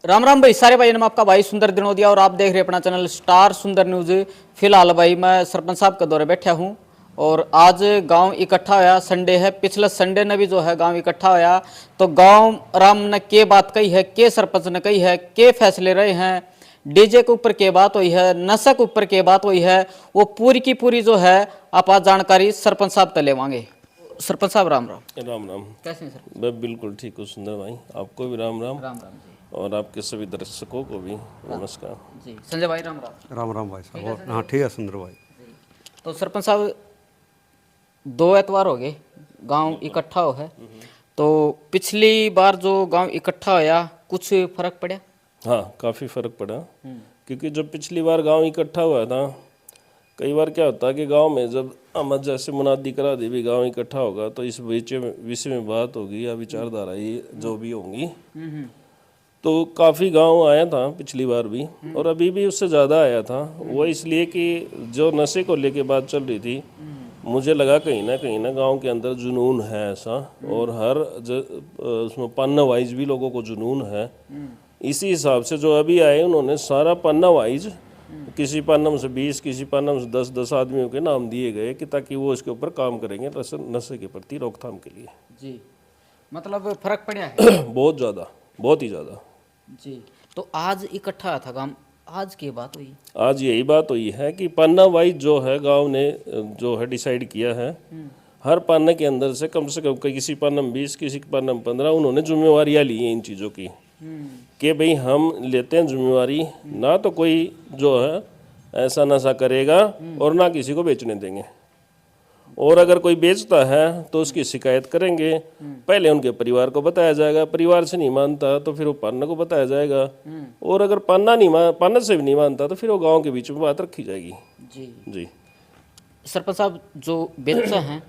राम राम भाई सारे भाई, आपका भाई सुंदर दिनोदिया और आप देख रहे हैं अपना चैनल स्टार सुंदर न्यूज। फिलहाल भाई मैं सरपंच साहब के दौरे बैठा हूं और आज गांव इकट्ठा होया। संडे है, पिछले संडे ने भी जो है गांव इकट्ठा होया। तो गांव राम ने के बात कही है, के सरपंच ने कही है, के फैसले रहे हैं, डीजे के ऊपर के बात हुई है, नशा के ऊपर के बात हुई है, वो पूरी की पूरी जो है आप आज जानकारी सरपंच साहब तक लेवांगे। सरपंच साहब राम राम। राम राम। कैसे हैं सर? मैं बिल्कुल ठीक हूँ सुंदर भाई, आपको भी राम राम। राम राम जी। और आपके सभी दर्शकों को भी नमस्कार जी संजय भाई राम राम। राम राम भाई साहब। हाँ ठीक है सुंदर भाई। तो सरपंच साहब 2 एतवार हो गए गांव इकट्ठा हो है, तो पिछली बार जो गांव इकट्ठा होया कुछ फर्क पड़ा? हाँ, काफ़ी फर्क पड़ा। क्योंकि जब पिछली बार गांव इकट्ठा हुआ था, कई बार क्या होता है कि गांव में जब हम जैसे मुनादी करा दी भी गांव इकट्ठा होगा तो इस विषय में बात होगी या विचारधारा ये जो भी होंगी, तो काफ़ी गांव आया था पिछली बार भी और अभी भी उससे ज़्यादा आया था। वो इसलिए कि जो नशे को लेके बात चल रही थी, मुझे लगा कहीं ना गांव के अंदर जुनून है ऐसा, और हर उसमें पन्ना वाइज भी लोगों को जुनून है। इसी हिसाब से जो अभी आए उन्होंने सारा पन्ना वाइज, किसी पन्नम से 20, किसी पन्नम से 10 आदमियों के नाम दिए गए कि ताकि वो इसके ऊपर काम करेंगे नशे के प्रति रोकथाम के लिए। जी, मतलब फर्क पड़ा है। बहुत ज़्यादा, बहुत ही ज़्यादा जी। तो आज इकट्ठा था गांव, आज की बात हुई? आज यही बात हुई है कि पन्ना वाइज जो है गांव ने जो है डिसाइड किया है, हर पन्ने के अंदर से कम किसी पन्नम 20, किसी पन्नम 15 उन्होंने जिम्मेवारियाँ ली हैं इन चीज़ों की कि भाई हम लेते हैं जिम्मेवारी, ना तो कोई जो है ऐसा नशा करेगा और ना किसी को बेचने देंगे, और अगर कोई बेचता है तो उसकी शिकायत करेंगे। पहले उनके परिवार को बताया जाएगा, परिवार से नहीं मानता तो फिर वो पान्ना को बताया जाएगा, और अगर पान्ना से भी नहीं मानता तो फिर वो गांव के बीच में बात रखी जाएगी। जी जी। सरपंच साहब, जो बेचते हैं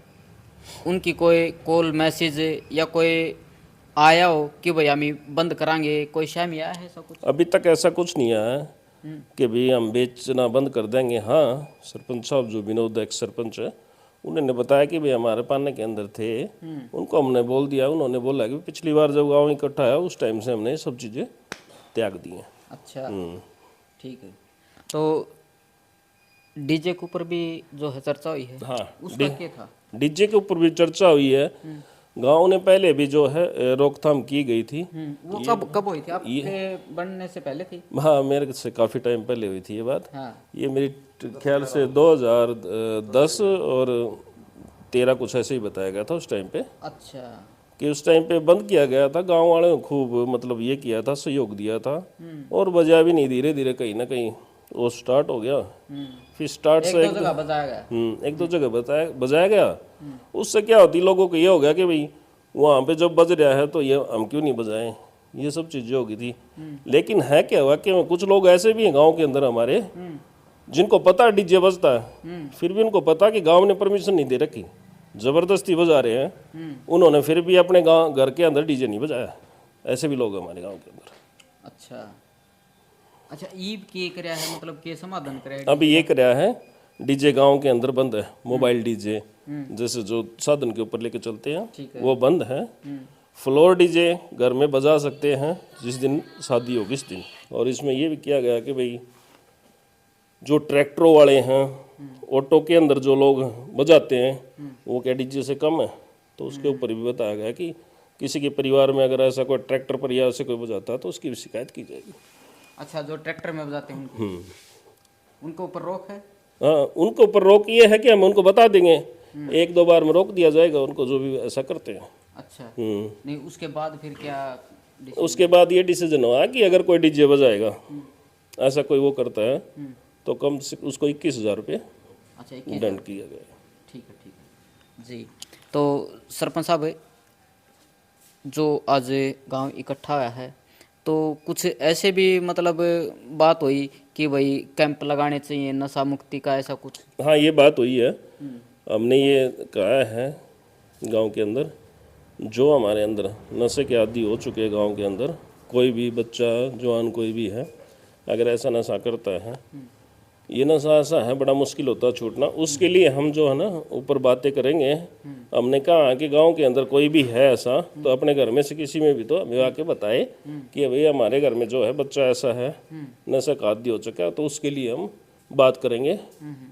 उनकी कोई कॉल मैसेज या कोई आया हो कि भाई हम बंद करांगे, कोई शामी आया है ऐसा कुछ? अभी तक ऐसा कुछ नहीं आया है कि भाई हम बेचना बंद कर देंगे। हाँ, सरपंच साहब जो विनोद एक्स सरपंच है, उन्होंने बताया कि भाई हमारे पाने के अंदर थे, उनको हमने बोल दिया। उन्होंने बोला कि पिछली बार जब गांव इकट्ठा है उस टाइम से हमने सब चीज़ें त्याग दी हैं। अच्छा, ठीक है। तो डीजे के ऊपर भी जो है चर्चा हुई है, हाँ, उसका क्या था? डीजे के ऊपर भी चर्चा हुई है। गांव ने पहले भी जो है रोकथाम की गई थी। वो कब हुई थी? आपके बनने से पहले थी? हाँ, मेरे से काफ़ी टाइम पहले हुई थी ये बात। हाँ। ये मेरी ख्याल से 2010 और 13 कुछ ऐसे ही बताया गया था उस टाइम पे। अच्छा। कि उस टाइम पे बंद किया गया था। गांव वालों ने खूब मतलब ये किया था, सहयोग दिया था, और बजा भी नहीं, धीरे धीरे कहीं ना कहीं वो स्टार्ट हो गया। फिर स्टार्ट से एक दो जगह बजाया गया। एक दो जगह बजाया गया। उससे क्या होती, लोगों को ये हो गया कि भाई वहाँ पे जब बज रहा है तो ये हम क्यों नहीं बजाएं, ये सब चीज़ें हो गई थी। लेकिन है क्या हुआ कि कुछ लोग ऐसे भी हैं गांव के अंदर हमारे, जिनको पता डीजे बजता है, फिर भी उनको पता कि गांव ने परमिशन नहीं दे रखी, ज़बरदस्ती बजा रहे हैं, उन्होंने फिर भी अपने गांव घर के अंदर डीजे नहीं बजाया। ऐसे भी लोग हैं हमारे गांव के अंदर। अच्छा अच्छा, ईब की कराया है, मतलब के समाधान कराया? अभी ये कराया है, डीजे गांव के अंदर बंद है। मोबाइल डीजे जैसे जो साधन के ऊपर लेके चलते हैं वो बंद है। फ्लोर डीजे घर में बजा सकते हैं जिस दिन शादी होगी इस दिन। और इसमें ये भी किया गया कि भाई जो ट्रैक्टरों वाले हैं, ऑटो के अंदर जो लोग बजाते हैं, वो क्या डीजे से कम है, तो उसके ऊपर भी बताया गया कि किसी के परिवार में अगर ऐसा कोई ट्रैक्टर पर या ऐसे कोई बजाता है तो उसकी भी शिकायत की जाएगी। अच्छा, जो ट्रैक्टर में बजाते हैं उनको ऊपर रोक है? हाँ, उनको ऊपर रोक ये है कि हम उनको बता देंगे, 1-2 बार में रोक दिया जाएगा उनको जो भी ऐसा करते हैं। अच्छा, नहीं उसके बाद फिर क्या? उसके बाद ये डिसीजन हुआ कि अगर कोई डीजे बजाएगा, ऐसा कोई वो करता है, तो कम से उसको 21,000 रुपये अच्छा, दंड किया गया। ठीक है जी। तो सरपंच साहब, जो आज गांव इकट्ठा हुआ है, तो कुछ ऐसे भी मतलब बात हुई कि भाई कैंप लगाने चाहिए नशा मुक्ति का, ऐसा कुछ? हाँ, ये बात हुई है। हमने ये कहा है गांव के अंदर जो हमारे अंदर नशे के आदी हो चुके हैं, गांव के अंदर कोई भी बच्चा जवान कोई भी है, अगर ऐसा नशा करता है ये नशा ऐसा है बड़ा मुश्किल होता है छूटना। उसके लिए हम जो है ना ऊपर बातें करेंगे। हमने कहा कि गांव के अंदर कोई भी है ऐसा तो अपने घर में से किसी में भी तो हमें आके बताए कि भाई हमारे घर में जो है बच्चा ऐसा है नशा का आदी हो चुका है, तो उसके लिए हम बात करेंगे,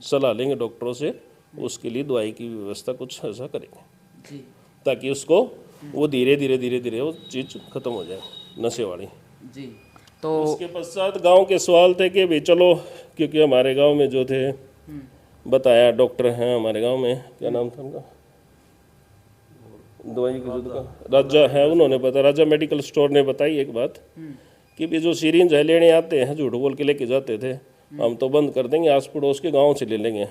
सलाह लेंगे डॉक्टरों से, उसके लिए दवाई की व्यवस्था कुछ ऐसा करेंगे ताकि उसको वो धीरे धीरे वो चीज़ खत्म हो जाए नशे वाली जी। तो उसके पश्चात गांव के सवाल थे कि भाई चलो, क्योंकि हमारे गांव में जो थे बताया डॉक्टर हैं हमारे गांव में, क्या नाम था उनका, दवाई की जो दुकान राजा है, उन्होंने बताया, राजा मेडिकल स्टोर ने बताई एक बात कि भी जो सीरिंज है लेने आते हैं झूठ बोल के लेके जाते थे, हम तो बंद कर देंगे, आस पड़ोस के गाँव से ले लेंगे।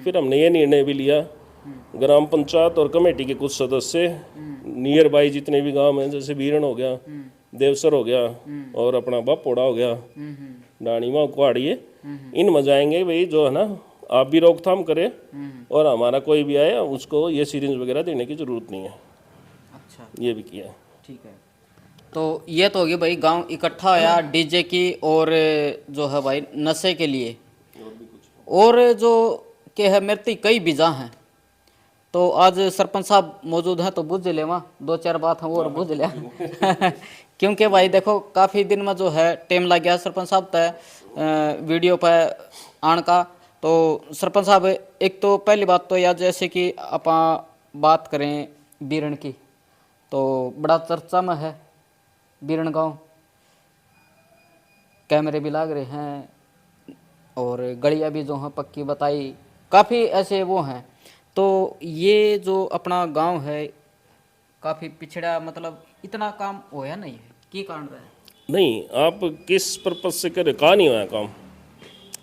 फिर हमने ये निर्णय भी लिया, ग्राम पंचायत और कमेटी के कुछ सदस्य नियर बाई जितने भी गांव हैं, जैसे बीरन हो गया, देवसर हो गया और अपना बापोड़ा हो गया, डाणीमा कुआड़िए, इन में जाएंगे भाई जो है ना आप भी रोकथाम करें और हमारा कोई भी आए उसको ये सीरिंज वगैरह देने की जरूरत नहीं है। अच्छा, ये भी किया है। ठीक है। तो ये तो होगी भाई गांव इकट्ठा होया डीजे की और जो है भाई नशे के लिए, और जो के है मृत्यु कई बीजा हैं। तो आज सरपंच साहब मौजूद हैं तो बुझ ले वहाँ दो चार बात हैं वो और बुझ लिया क्योंकि भाई देखो काफ़ी दिन में जो है टाइम लग गया सरपंच साहब तय वीडियो पर आने का। तो सरपंच साहब एक तो पहली बात तो यार जैसे कि अपा बात करें बीरन की, तो बड़ा चर्चा में है बीरन गांव, कैमरे भी लग रहे हैं और गलियाँ भी जो हैं पक्की बताई, काफ़ी ऐसे वो हैं। तो ये जो अपना गांव है काफ़ी पिछड़ा, मतलब इतना काम होया नहीं है, की कारण रहा है? नहीं, आप किस पर्पज से करे, कहाँ नहीं हुआ काम,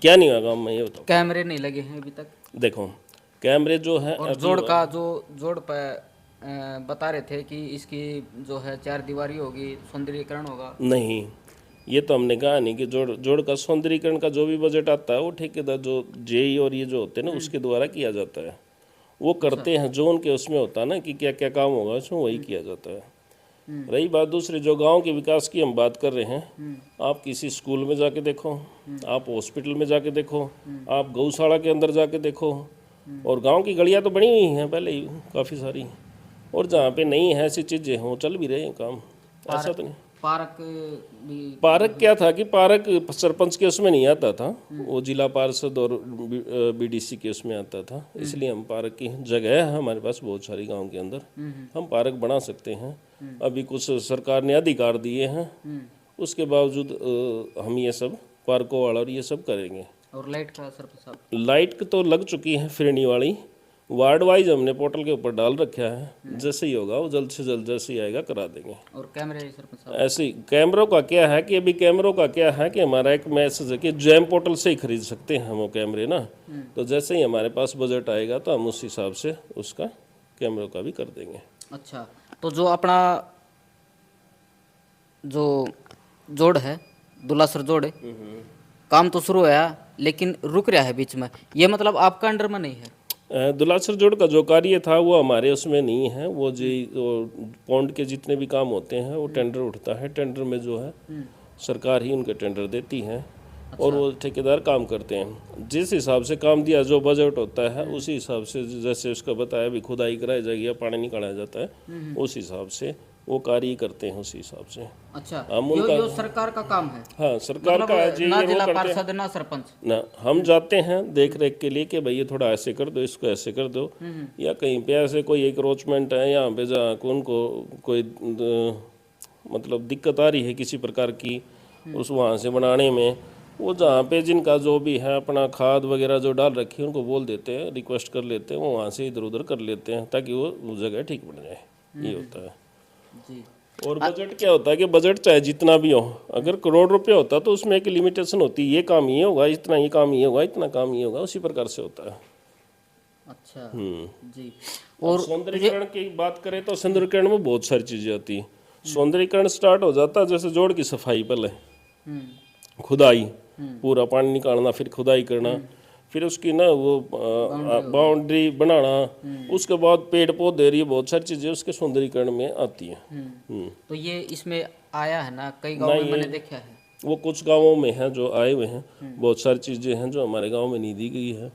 क्या नहीं हुआ काम में ये बताओ। कैमरे नहीं लगे हैं अभी तक। देखो कैमरे जो है और जोड़ का जो जोड़ पर बता रहे थे कि इसकी जो है 4 दीवारी होगी, सौंदर्यीकरण होगा। नहीं, ये तो हमने कहा नहीं कि जोड़ का सौंदर्यीकरण का जो भी बजट आता है वो ठेकेदार जो जेई और ये जो होते हैं ना उसके द्वारा किया जाता है, वो करते हैं जो उनके उसमें होता है ना कि क्या क्या काम होगा उसमें वही किया जाता है। रही बात दूसरी जो गांव के विकास की हम बात कर रहे हैं, आप किसी स्कूल में जाके देखो, आप हॉस्पिटल में जाके देखो, आप गौशाला के अंदर जाके देखो, और गांव की गलियां तो बनी हुई हैं पहले ही काफ़ी सारी, और जहाँ पे नहीं है ऐसी चीज़ें हों चल भी रहे हैं काम, ऐसा तो नहीं। पार्क भी, पार्क क्या था कि पार्क सरपंच के उसमें नहीं आता था, वो जिला पार्षद और बीडीसी के उसमें आता था, इसलिए हम पार्क की जगह है हमारे पास बहुत सारी गांव के अंदर, हम पार्क बना सकते हैं। अभी कुछ सरकार ने अधिकार दिए हैं, उसके बावजूद हम ये सब पार्कों वाला और ये सब करेंगे। और लाइट का सरपंच साहब, लाइट तो लग चुकी है फिरनी वाली, वार्ड वाइज हमने पोर्टल के ऊपर डाल रखा है, जैसे ही होगा वो जल्द से जल्द जैसे ही आएगा करा देंगे। और कैमरे सरपंच साहब, ऐसे ही कैमरों का क्या है कि अभी कैमरों का क्या है कि हमारा एक मैसेज है कि जैम पोर्टल से ही खरीद सकते हैं हम वो कैमरे ना, तो जैसे ही हमारे पास बजट आएगा तो हम उस हिसाब से उसका कैमरों का भी कर देंगे। अच्छा, तो जो अपना जो जोड़ है दुलासर जोड़ है, काम तो शुरू हुआ लेकिन रुक रहा है बीच में, ये मतलब आपका अंडर में नहीं है? दुलासर जोड़ का जो कार्य था वो हमारे उसमें नहीं है, वो जो पौंड के जितने भी काम होते हैं वो टेंडर उठता है, टेंडर में जो है सरकार ही उनके टेंडर देती है और वो ठेकेदार काम करते हैं, जिस हिसाब से काम दिया जो बजट होता है उसी हिसाब से, जैसे उसका बताया भी खुदाई कराई जाएगी या पानी निकाला जाता है उस हिसाब से वो कार्य करते हैं उसी हिसाब से। अच्छा, हम यो सरकार का काम है? हाँ, सरकार का है जी, ना ये जिला वो करते हैं पार्षद ना सरपंच ना, हम जाते हैं देख रेख के लिए कि भाई ये थोड़ा ऐसे कर दो, इसको ऐसे कर दो, या कहीं पे ऐसे कोई एंक्रोचमेंट है यहाँ पे जहाँ उनको कोई मतलब दिक्कत आ रही है किसी प्रकार की उस वहाँ से बनाने में, वो जहाँ पे जिनका जो भी है अपना खाद वगैरह जो डाल रखी है उनको बोल देते हैं, रिक्वेस्ट कर लेते हैं, वो वहाँ से इधर उधर कर लेते हैं ताकि वो जगह ठीक बन जाए, ये होता है जी। और बजट क्या होता है कि बजट चाहे जितना भी हो, अगर करोड़ रुपए होता तो उसमें एक लिमिटेशन होती है, ये काम ये होगा इतना, ये काम ये होगा इतना, काम ये होगा, उसी प्रकार से होता है। अच्छा जी। और सौंदर्यीकरण की बात करें तो सौंदर्यीकरण में बहुत सारी चीजें आती है। सौंदर्यीकरण स्टार्ट हो जाता है जैसे जोड़ की सफाई, पहले खुदाई, पूरा पानी निकालना, फिर खुदाई करना, फिर उसकी ना वो बाउंड्री बनाना, उसके बाद पेड़ पौधे, ये बहुत सारी चीजें उसके सौंदर्यीकरण में आती हैं। तो ये इसमें आया है ना, कई गाँव में मैंने देखा है। वो कुछ गांवों में हैं जो आए हुए हैं, बहुत सारी चीज़ें हैं जो हमारे गांव में नहीं दी गई है।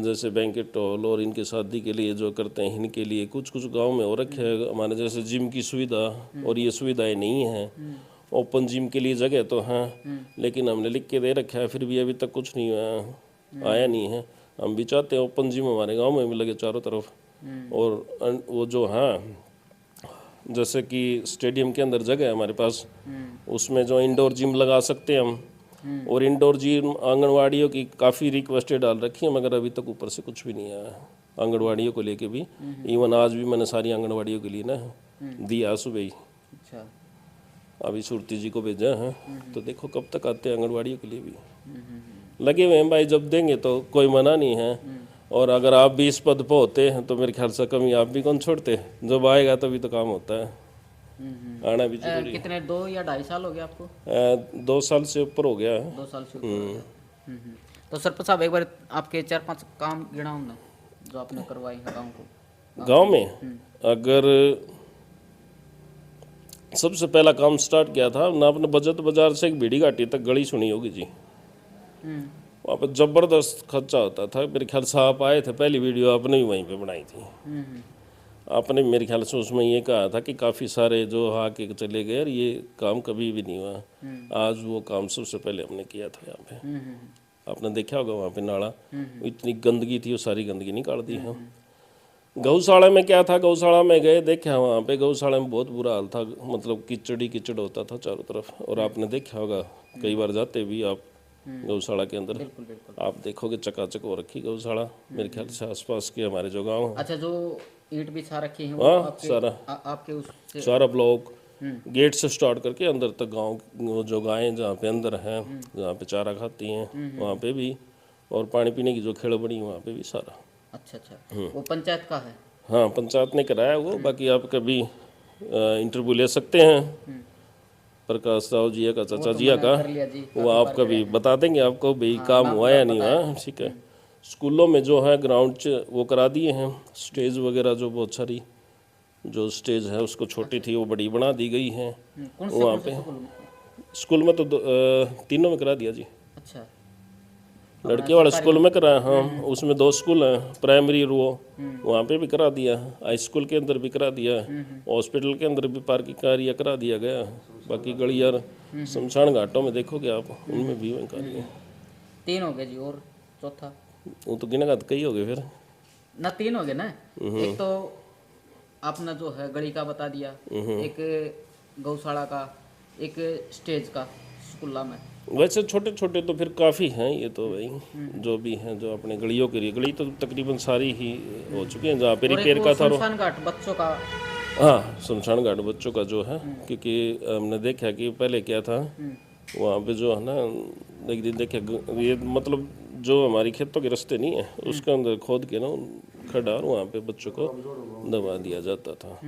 जैसे बैंकेट हॉल और इनके शादी के लिए जो करते हैं इनके लिए कुछ कुछ गांव में हो रखे है। हमारे जैसे जिम की सुविधा और ये सुविधाएं नहीं हैं। ओपन जिम के लिए जगह तो हैं, लेकिन हमने लिख के दे रखा है, फिर भी अभी तक कुछ नहीं आया नहीं है। हम भी चाहते हैं ओपन जिम हमारे गांव में भी लगे चारों तरफ। और वो जो हाँ, जैसे कि स्टेडियम के अंदर जगह है हमारे पास, उसमें जो इंडोर जिम लगा सकते हैं हम। और इंडोर जिम आंगनवाड़ियों की काफ़ी रिक्वेस्टेड डाल रखी है, मगर अभी तक ऊपर से कुछ भी नहीं आया आंगनवाड़ियों को लेके भी। इवन आज भी मैंने सारी आंगनवाड़ियों के लिए ना दिया सुबह ही। अच्छा, अभी सुरती जी को भेजा है, तो देखो कब तक आते हैं आंगनवाड़ियों के लिए भी। लगे हुए हैं भाई, जब देंगे तो कोई मना नहीं है। और अगर आप भी इस पद पर होते हैं तो मेरे ख्याल से कमी आप भी कौन छोड़ते, जब आएगा तभी तो काम होता है, आना भी जरूरी है। कितने 2 या 2.5 साल हो गया आपको? 2 साल से ऊपर हो गया है। 2 साल से ऊपर हो गया। तो सरपंच साहब एक बार आपके 4-5 काम गिनाऊं ना जो आपने करवाई है गाँव को। गांव में अगर सबसे पहला काम स्टार्ट किया था ना अपने बचत बाजार से एक बीड़ी घाटी तक गली सुनी होगी जी। वहाँ पर जबरदस्त खर्चा होता था। मेरे ख्याल से आप आए थे, पहली वीडियो आपने भी वहीं पे बनाई थी। आपने मेरे ख्याल से उसमें ये कहा था कि काफ़ी सारे जो आके चले गए और ये काम कभी भी नहीं हुआ। आज वो काम सबसे पहले हमने किया था यहाँ पे। आपने देखा होगा वहाँ पे नाला, इतनी गंदगी थी, वो सारी गंदगी निकाल दी है। गौशाला में क्या था, गौशाला में गए देखा वहाँ पे, गौशाला में बहुत बुरा हाल था, मतलब कीचड़ ही कीचड़ होता था चारों तरफ। और आपने देखा होगा, कई बार जाते भी आप गौशाला के अंदर, आप देखोगे चकाचक हो रखी गौशाला। मेरे ख्याल से आसपास के हमारे जो गाँव, अच्छा, जो ईंट बिछा रखी है वो हाँ आपके सारा आपके उससे सारा ब्लॉक गेट से स्टार्ट करके अंदर तक गांव, वो जो गायें जहाँ पे अंदर हैं, जहाँ पे चारा खाती हैं वहाँ पे भी, और पानी पीने की जो खेड़ बनी वहाँ पे भी सारा। अच्छा, वो पंचायत का है? हाँ, पंचायत ने कराया वो। बाकी आप कभी इंटरव्यू ले सकते हैं प्रकाश राव जी का, चाचा जी का, वो आप कभी बता देंगे आपको भाई काम हुआ या नहीं हुआ। ठीक है। स्कूलों में जो है ग्राउंड वो करा दिए हैं, स्टेज वगैरह जो बहुत सारी जो स्टेज है उसको छोटी थी वो बड़ी बना दी गई है वहाँ पे। स्कूल में तो तीनों में करा दिया जी। अच्छा, लड़के वाले स्कूल में कराया, हाँ उसमें 2 स्कूल हैं, प्राइमरी और वो वहाँ पे भी करा दिया, हाई स्कूल के अंदर भी करा दिया, हॉस्पिटल के अंदर भी पार्किंग का एरिया करा दिया गया। बाकी गली यार शमशान घाटों में देखोगे आप, उनमें भी कर दिया। 3 हो गए जी, और चौथा? वो तो गिनेगा तो कई हो गए फिर ना, 3 हो गए ना। एक तो आपने जो है गली का बता दिया, एक गौशाला का, एक स्टेज का स्कूल में। वैसे छोटे छोटे तो फिर काफ़ी हैं ये तो भाई, जो भी हैं जो अपने गलियों के लिए, गली तो तकरीबन सारी ही हो चुकी हैं जहाँ पे रिपेयर का था। शमशान घाट बच्चों का, हाँ शमशान घाट बच्चों का जो है, क्योंकि हमने देखा कि पहले क्या था वहाँ पे जो है ना, एक दिन देखा ये मतलब जो हमारी खेतों के रास्ते नहीं है उसके अंदर खोद के ना खड्डा, और वहाँ पे बच्चों को दबा दिया जाता था।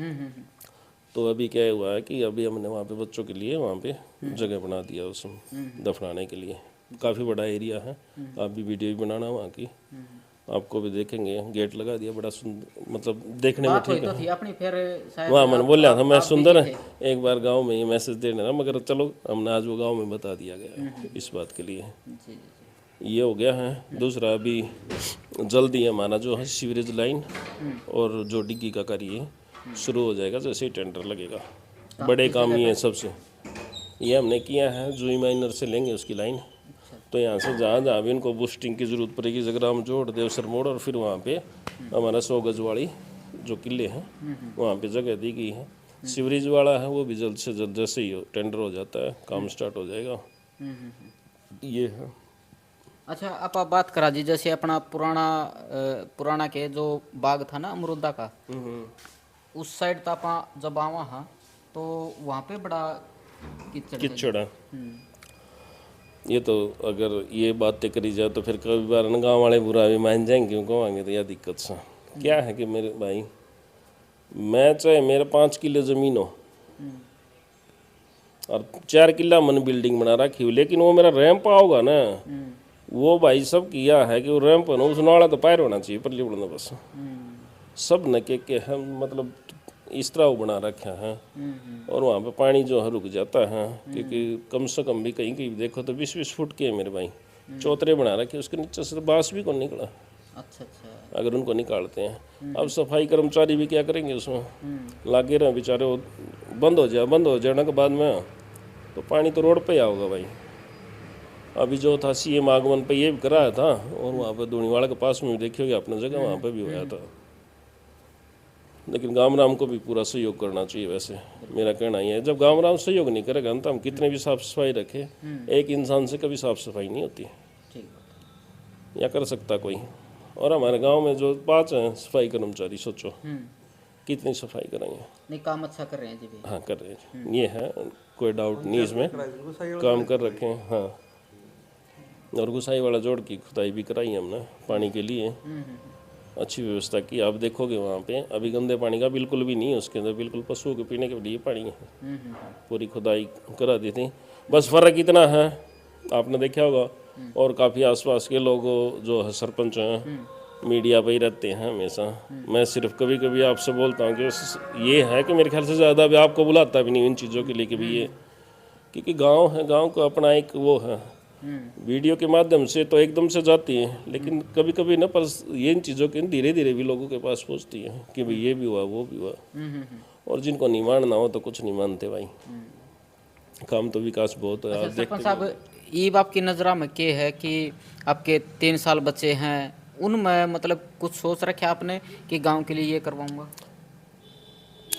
तो अभी क्या हुआ है कि अभी हमने वहाँ पे बच्चों के लिए वहाँ पे जगह बना दिया उसमें दफनाने के लिए। काफ़ी बड़ा एरिया है, आप भी वीडियो भी बनाना वहाँ की, आपको भी देखेंगे। गेट लगा दिया बड़ा सुंदर, मतलब देखने में ठीक है। अपनी फिर शायद वहाँ मैंने बोल रहा था मैं सुंदर है, एक बार गांव में ये मैसेज देने ना, मगर चलो हमने आज वो गांव में बता दिया गया है इस बात के लिए। ये हो गया है। दूसरा अभी जल्दी हमारा जो है सीवरेज लाइन और जो डिग्गी का कार्य शुरू हो जाएगा जैसे ही टेंडर लगेगा। बड़े काम ही है सबसे, ये हमने किया है, जुई माइनर से लेंगे उसकी लाइन। तो यहाँ से जहाँ जहाँ भी इनको बूस्टिंग की ज़रूरत पड़ेगी, जगराम जोड़, देवसर मोड़, और फिर वहाँ पे हमारा 100 गज वाली जो किले हैं वहाँ पे जगह दी गई है। सीवरेज वाला है वो भी जल्द से जल्द जैसे ही टेंडर हो जाता है काम स्टार्ट हो जाएगा। ये है। अच्छा, आप बात करा जी, जैसे अपना पुराना के जो बाग था ना अमरूदा का, उस साइड तो आप जब आवा हाँ तो वहाँ पे बड़ा कीचड़ है। ये तो अगर ये बातें करी जाए तो फिर कभी बार ना गाँव वाले बुरा भी मान जाएंगे, क्यों कहेंगे तो यह दिक्कत सा क्या है कि मेरे भाई, मैं चाहे मेरे 5 किले ज़मीन हो और 4 किला मन बिल्डिंग बना रखी हो, लेकिन वो मेरा रैंप आओगा ना, वो भाई सब किया है कि वो रैंप है ना, उस नाला तो पैर होना चाहिए, पल्ली उड़ना बस सब न के हम मतलब इस तरह वो बना रखा है। और वहाँ पे पानी जो है रुक जाता है, क्योंकि कम से कम भी कहीं कहीं देखो तो 20-20 फुट के है मेरे भाई, चौतरे बना रखे, उसके नीचे से तो बांस भी कौन निकला अच्छा अच्छा। अगर उनको निकालते हैं। अब सफाई कर्मचारी भी क्या करेंगे, उसमें लागे रहे बेचारे, वो बंद हो जाने के बाद में तो पानी तो रोड पे ही आओगा भाई। अभी जो था सीएम आगमन पे ये भी कराया था, और वहाँ पे धूणीवाड़ा के पास में भी देखी होगी आपने जगह, वहाँ पे भी हुआ था। लेकिन गामराम को भी पूरा सहयोग करना चाहिए। वैसे मेरा कहना ये है, जब गामराम सहयोग नहीं करेगा तो हम कितने भी साफ सफाई रखें, एक इंसान से कभी साफ सफाई नहीं होती, या कर सकता कोई। और हमारे गांव में जो 5 हैं सफाई कर्मचारी, सोचो कितनी सफाई करेंगे। नहीं, काम अच्छा कर रहे हैं जी भी। हाँ कर रहे हैं, ये है, कोई डाउट नहीं इसमें, काम कर रखे हैं। हाँ, और गुसाई वाला जोड़ की खुदाई भी कराई हमने पानी के लिए, अच्छी व्यवस्था की। आप देखोगे वहाँ पे अभी गंदे पानी का बिल्कुल भी नहीं है, उसके अंदर बिल्कुल पशुओं के पीने के लिए पानी है। पूरी खुदाई करा दी थी। बस फ़र्क इतना है, आपने देखा होगा, और काफ़ी आसपास के लोग जो है सरपंच हैं मीडिया पे ही रहते हैं हमेशा। मैं सिर्फ कभी कभी आपसे बोलता हूँ कि ये है कि मेरे ख्याल से ज़्यादा भी आपको बुलाता भी नहीं इन चीज़ों के लिए कि भी ये, क्योंकि गांव है, गांव का अपना एक वो है, वीडियो के माध्यम से तो एकदम से जाती है, लेकिन कभी कभी ना पर ये इन चीज़ों के धीरे धीरे भी लोगों के पास पहुँचती है कि भाई ये भी हुआ वो भी हुआ। और जिनको नहीं मानना हो तो कुछ नहीं मानते भाई। काम तो विकास बहुत है। आप सरपंच साहब, ये आपकी नज़र में क्या है कि आपके 3 साल बच्चे हैं, उनमें मतलब कुछ सोच रखे आपने कि गांव के लिए ये करवाऊंगा?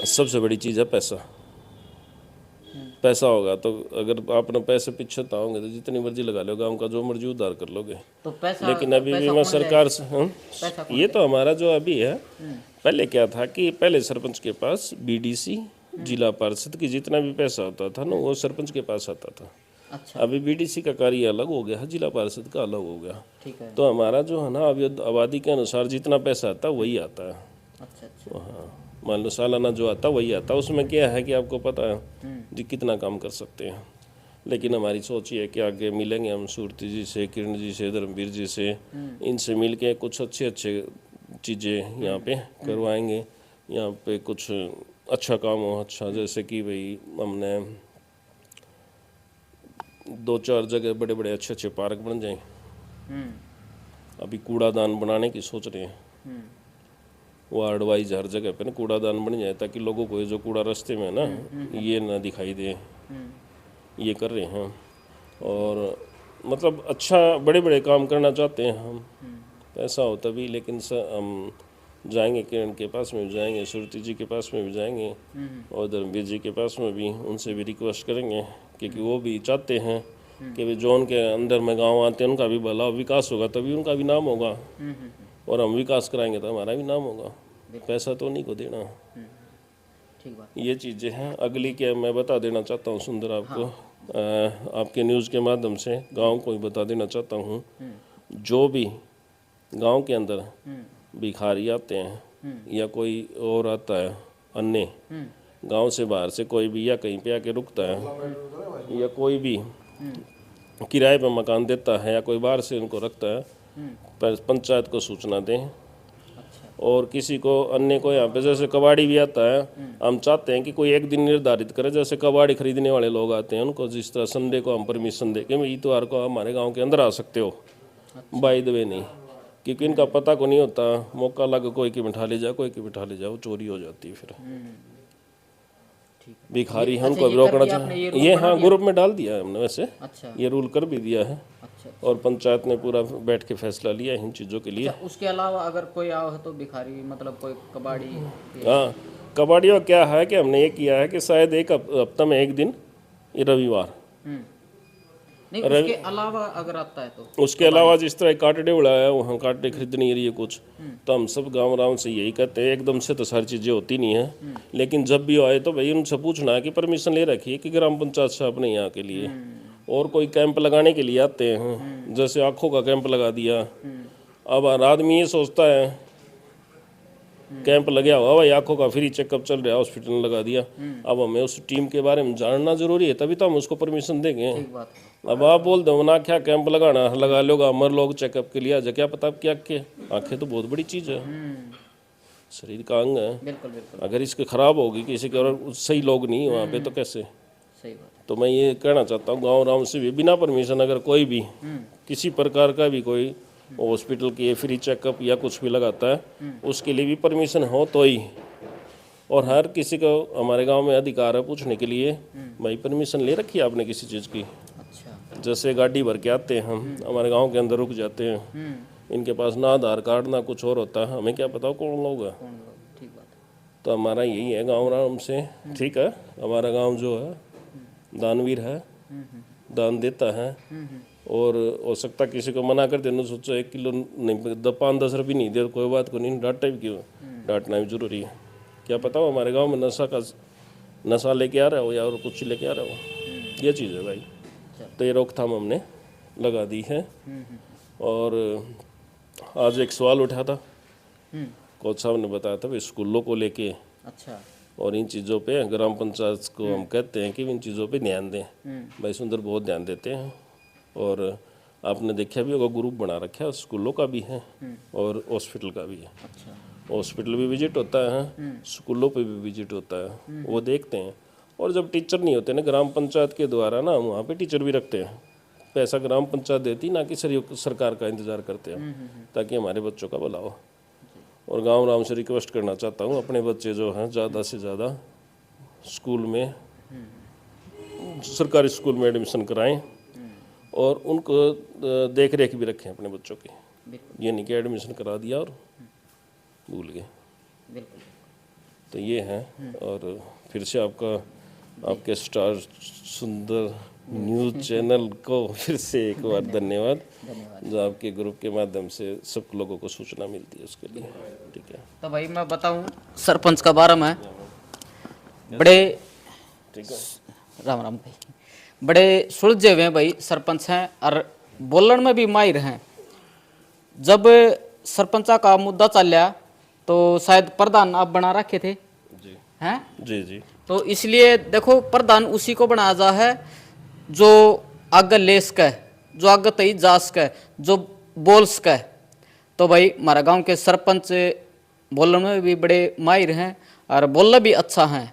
सबसे बड़ी चीज़ है पैसा। पैसा होगा तो अगर आपने पैसे पीछे ताओगे तो जितनी मर्जी लगा लो, गांव का जो मर्जी उधार कर लोगे। तो पैसा, लेकिन अभी भी मैं सरकार से ये तो हमारा जो अभी है, पहले क्या था कि पहले सरपंच के पास बीडीसी, जिला पार्षद की जितना भी पैसा होता था ना, वो सरपंच के पास आता था। अच्छा, अभी बीडीसी का कार्य अलग हो गया है, जिला पार्षद का अलग हो गया। ठीक है। तो हमारा जो है ना, अभी आबादी के अनुसार जितना पैसा आता है वही आता है। अच्छा अच्छा। हाँ, मान लो सालाना जो आता है वही आता है। उसमें क्या है कि आपको पता है जी कितना काम कर सकते हैं। लेकिन हमारी सोच ये है कि आगे मिलेंगे हम सूरती जी से, किरण जी से, धर्मवीर जी से, इनसे मिल के कुछ अच्छे चीज़ें यहाँ पे करवाएंगे। यहाँ पे कुछ अच्छा काम हो, अच्छा, जैसे कि भाई हमने 2-4 जगह बड़े बड़े अच्छे पार्क बन जाएं। अभी कूड़ादान बनाने की सोच रहे हैं, वार्ड वाइज हर जगह पे ना कूड़ादान बन जाए, ताकि लोगों को जो कूड़ा रास्ते में है ना ये ना दिखाई दे। ये कर रहे हैं, और मतलब अच्छा बड़े बड़े काम करना चाहते हैं हम। पैसा हो तभी, लेकिन हम जाएंगे, किरण के पास में भी जाएंगे, सुरती जी के पास में भी जाएंगे, और धर्मवीर जी के पास में भी, उनसे भी रिक्वेस्ट करेंगे, क्योंकि वो भी चाहते हैं कि भाई जो उनके अंदर में गांव आते हैं उनका भी भला विकास होगा, तभी उनका भी नाम होगा, और हम विकास कराएंगे तो हमारा भी नाम होगा। पैसा तो उन्हीं को देना। ठीक बात। ये चीज़ें हैं। अगली क्या मैं बता देना चाहता हूँ सुंदर आपको, आपके न्यूज़ के माध्यम से गांव को ही बता देना चाहता हूँ, जो भी गांव के अंदर भिखारी आते हैं या कोई और आता है अन्य गांव से बाहर से कोई भी, या कहीं पे आके रुकता है, या कोई भी किराए पे मकान देता है, या कोई बाहर से उनको रखता है, पंचायत को सूचना दें। और किसी को अन्य को यहाँ पे जैसे कबाड़ी भी आता है, हम चाहते हैं कि कोई एक दिन निर्धारित करे, जैसे कबाड़ी खरीदने वाले लोग आते हैं उनको जिस तरह संडे को हम परमिशन दे कि इतवार को हमारे गांव के अंदर आ सकते हो, बाय द वे नहीं, क्योंकि इनका पता को नहीं होता, मौका लगा कोई की बिठा ले जाओ, कोई की बिठा ले जाओ, चोरी हो जाती है फिर। भिखारी हमको रोकना चाहिए। ये हाँ ग्रुप में डाल दिया है हमने वैसे। अच्छा, ये रूल कर भी दिया है। अच्छा। और पंचायत ने पूरा बैठ के फैसला लिया है इन चीज़ों के लिए। अच्छा, उसके अलावा अगर कोई आओ है तो भिखारी मतलब कोई कबाड़ी? हाँ, कबाड़ियों क्या है कि हमने ये किया है कि शायद एक हफ्ता में एक दिन, ये रविवार। नहीं, उसके अलावा अगर आता है तो उसके अलावा जिस तरह काटड़े उड़ा है, वहाँ काटड़े खरीदनी है ये कुछ, तो हम सब गाँव राम से यही कहते हैं, एकदम से तो सारी चीज़ें होती नहीं है, लेकिन जब भी आए तो भाई उनसे पूछना है कि परमिशन ले रखी है कि ग्राम पंचायत से अपने यहाँ के लिए। और कोई कैंप लगाने के लिए आते हैं, जैसे आँखों का कैंप लगा दिया। अब आदमी ये सोचता है कैंप लगा हुआ भाई, आँखों का फ्री चेकअप चल रहा है, हॉस्पिटल में लगा दिया। अब हमें उस टीम के बारे में जानना जरूरी है, तभी तो हम उसको परमिशन देंगे। ठीक बात है। अब आप बोल दो ना क्या कैंप लगाना, लगा लोग अमर लोग चेकअप के लिए, क्या पता आपकी आँखें तो बहुत बड़ी चीज़ है। शरीर का अंग है। बिल्कुल बिल्कुल अगर इसके खराब होगी किसी के और सही लोग नहीं वहाँ पे तो कैसे। सही बात। तो मैं ये कहना चाहता हूँ गाँव राम से भी बिना परमिशन अगर कोई भी किसी प्रकार का भी कोई हॉस्पिटल की फ्री चेकअप या कुछ भी लगाता है उसके लिए भी परमिशन हो तो ही। और हर किसी को हमारे गांव में अधिकार है पूछने के लिए भाई परमिशन ले रखी है आपने किसी चीज़ की। अच्छा। जैसे गाड़ी भर के आते हैं हम हमारे गांव के अंदर रुक जाते हैं, इनके पास ना आधार कार्ड ना कुछ और होता है, हमें क्या पता कौन लोग है। ठीक बात है। तो हमारा यही है गाँव राम से, ठीक है। हमारा गाँव जो है दानवीर है, दान देता है। और हो सकता किसी को मना कर देना, सोचो 1 किलो नहीं 5-10 रुपये नहीं दे कोई बात को नहीं, डांटा भी क्यों, डांटना भी जरूरी है। क्या पता हो हमारे गांव में नशा लेके आ रहा हो या और कुछ लेके आ रहा हो, ये चीज़ है भाई। तो ये रोकथाम हमने लगा दी है। और आज एक सवाल उठा था, कोच साहब ने बताया था स्कूलों को लेके अच्छा। और इन चीज़ों पे ग्राम पंचायत को हम कहते हैं कि इन चीज़ों पे ध्यान दें। भाई सुंदर बहुत ध्यान देते हैं। और आपने देखा भी होगा ग्रुप बना रखा है, स्कूलों का भी है और हॉस्पिटल का भी है। अच्छा। हॉस्पिटल भी विजिट होता है, स्कूलों पे भी विजिट होता है, वो देखते हैं। और जब टीचर नहीं होते ना ग्राम पंचायत के द्वारा ना, वहाँ पे टीचर भी रखते हैं। पैसा ग्राम पंचायत देती ना कि सरकार का इंतज़ार करते हैं ताकि हमारे बच्चों का भला हो। और गांव राम से रिक्वेस्ट करना चाहता हूँ अपने बच्चे जो हैं ज़्यादा से ज़्यादा स्कूल में सरकारी स्कूल में एडमिशन कराएं और उनको देख रेख भी रखें अपने बच्चों की। ये नहीं कि एडमिशन करा दिया और भूल गए। बिल्कुल। तो ये है। और फिर से आपके स्टार सुंदर न्यूज़ चैनल को फिर से एक बार धन्यवाद, जो आपके ग्रुप के माध्यम से सब लोगों को सूचना मिलती है उसके लिए। ठीक है। तो भाई मैं बताऊं सरपंच का बारे में, बड़े राम राम भाई, बड़े सुलझे हुए हैं भाई सरपंच हैं और बोलने में भी माहिर हैं। जब सरपंचा का मुद्दा चल तो शायद प्रधान आप बना रखे थे जी हैं। जी जी। तो इसलिए देखो प्रधान उसी को बनाया जा है जो आगे ले सके, जो आगे तई जा सके, जो बोल सके। तो भाई हमारा गांव के सरपंच बोलने में भी बड़े माहिर हैं और बोलना भी अच्छा है,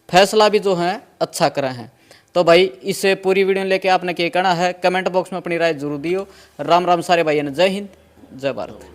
फैसला भी जो है अच्छा करे हैं। तो भाई इस पूरी वीडियो लेके आपने क्या कहना है कमेंट बॉक्स में अपनी राय जरूर दियो। राम राम सारे भाइयों ने, जय हिंद जय भारत।